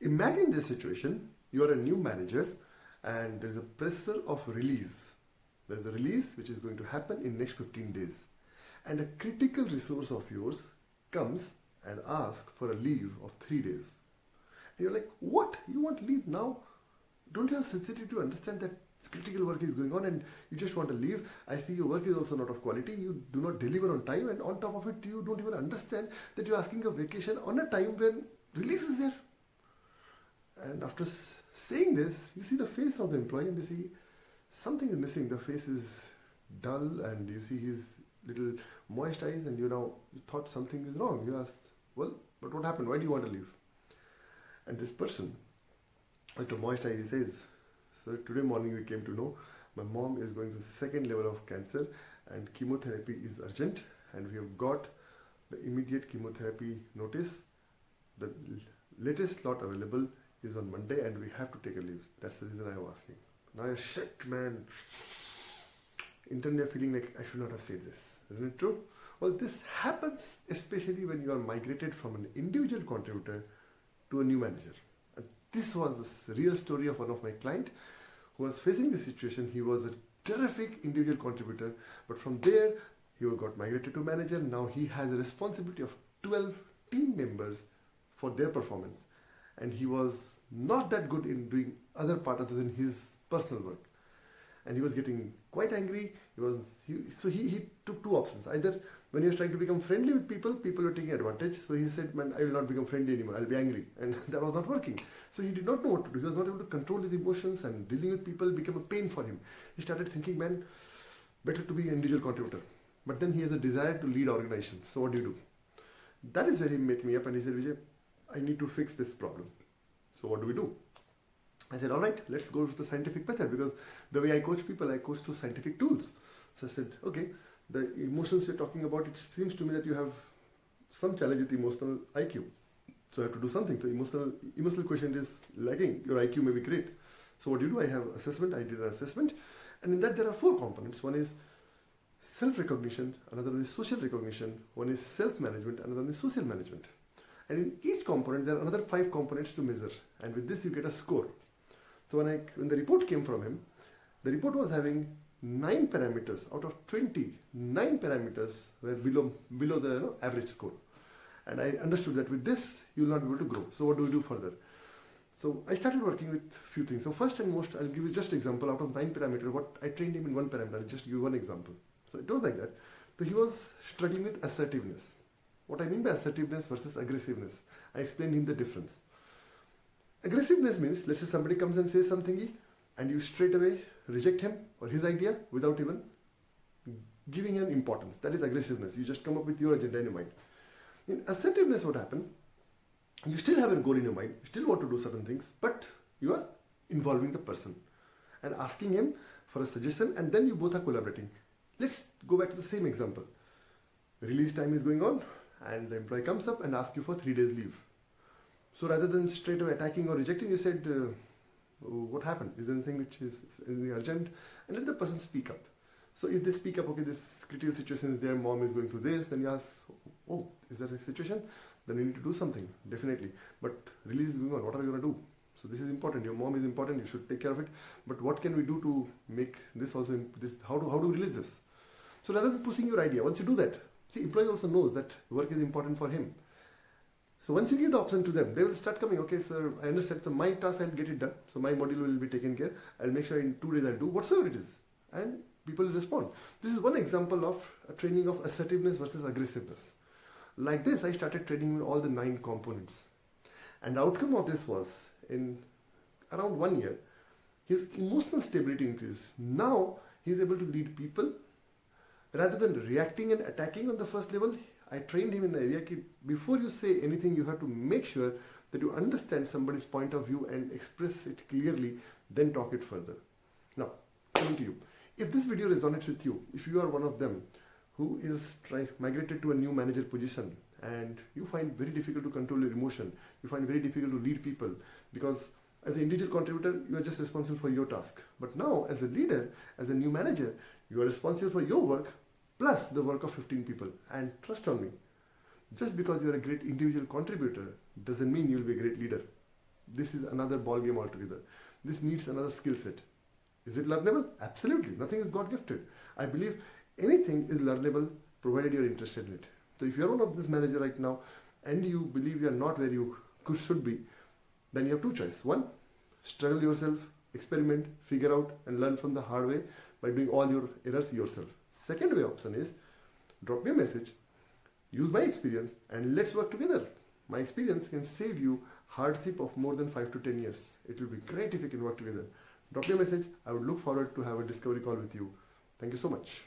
Imagine this situation, you are a new manager and there's a pressure of release. There's a release which is going to happen in next 15 days. And a critical resource of yours comes and asks for a leave of 3 days. And you're like, what? You want leave now? Don't you have sensitivity to understand that critical work is going on and you just want to leave? I see your work is also not of quality. You do not deliver on time, and on top of it, you don't even understand that you're asking a vacation on a time when release is there. And after saying this, you see the face of the employee and you see something is missing. The face is dull and you see his little moist eyes, and you thought something is wrong. You asked, well, but what happened? Why do you want to leave? And this person with the moist eyes, he says, sir, today morning we came to know my mom is going to second level of cancer and chemotherapy is urgent, and we have got the immediate chemotherapy notice. The latest slot available is on Monday and we have to take a leave. That's the reason I was asking. Now you're shit, man. Internally you're feeling like I should not have said this. Isn't it true? Well, this happens especially when you are migrated from an individual contributor to a new manager. And this was the real story of one of my clients who was facing this situation. He was a terrific individual contributor, but from there he got migrated to manager. Now he has a responsibility of 12 team members for their performance, and he was not that good in doing other part other than his personal work, and he was getting quite angry. He took two options. Either when he was trying to become friendly with people, people were taking advantage. So he said, man, I will not become friendly anymore. I'll be angry. And that was not working. So he did not know what to do. He was not able to control his emotions, and dealing with people became a pain for him. He started thinking, man, better to be an individual contributor. But then he has a desire to lead organization. So what do you do? That is where he met me up and he said, Vijay, I need to fix this problem. So what do we do? I said, all right, let's go with the scientific method, because the way I coach people, I coach through scientific tools. So I said, okay, the emotions you're talking about, it seems to me that you have some challenge with emotional IQ. So I have to do something. So emotional quotient is lagging. Your IQ may be great. So what do you do? I have assessment. I did an assessment. And in that there are 4 components. One is self-recognition, another one is social recognition, one is self-management, another one is social management. And in each component, there are another 5 components to measure. And with this, you get a score. So when the report came from him, the report was having 9 parameters out of 20. 9 parameters were below the average score. And I understood that with this, you will not be able to grow. So what do we do further? So I started working with few things. So first and most, I'll give you just example. Out of 9 parameters, what I trained him in 1 parameter. I'll just give you one example. So it was like that. So he was struggling with assertiveness. What I mean by assertiveness versus aggressiveness, I explained him the difference. Aggressiveness means, let's say somebody comes and says something and you straight away reject him or his idea without even giving him importance. That is aggressiveness. You just come up with your agenda in your mind. In assertiveness, what happened? You still have a goal in your mind, you still want to do certain things, but you are involving the person and asking him for a suggestion, and then you both are collaborating. Let's go back to the same example. Release time is going on and the employee comes up and asks you for 3 days leave. So rather than straight away attacking or rejecting, you said, what happened? Is there anything which is anything urgent? And let the person speak up. So if they speak up, okay, this critical situation is there, mom is going through this, then you ask, oh, is that a situation? Then you need to do something, definitely. But release is going on, what are you going to do? So this is important, your mom is important, you should take care of it. But what can we do to make this also, how do we release this? So rather than pushing your idea, once you do that, see, employee also knows that work is important for him. So once you give the option to them, they will start coming, okay, sir, I understand, so my task, I'll get it done. So my module will be taken care. I'll make sure in 2 days I'll do whatsoever it is. And people will respond. This is one example of a training of assertiveness versus aggressiveness. Like this, I started training in all the 9 components. And the outcome of this was, in around 1 year, his emotional stability increased. Now, he's able to lead people. Rather than reacting and attacking on the first level, I trained him in the area that before you say anything, you have to make sure that you understand somebody's point of view and express it clearly, then talk it further. Now, coming to you. If this video resonates with you, if you are one of them who is migrated to a new manager position and you find very difficult to control your emotion, you find very difficult to lead people, because as an individual contributor, you are just responsible for your task. But now, as a leader, as a new manager, you are responsible for your work plus the work of 15 people. And trust on me, just because you are a great individual contributor doesn't mean you will be a great leader. this is another ball game altogether. This needs another skill set. Is it learnable? Absolutely. Nothing is God gifted. I believe anything is learnable provided you're interested in it. So if you're one of this manager right now and you believe you're not where you should be, then you have two choices. One, struggle yourself, experiment, figure out and learn from the hard way by doing all your errors yourself. Second way option is drop me a message, use my experience and let's work together. My experience can save you hardship of more than 5 to 10 years. It will be great if we can work together. Drop me a message. I would look forward to have a discovery call with you. Thank you so much.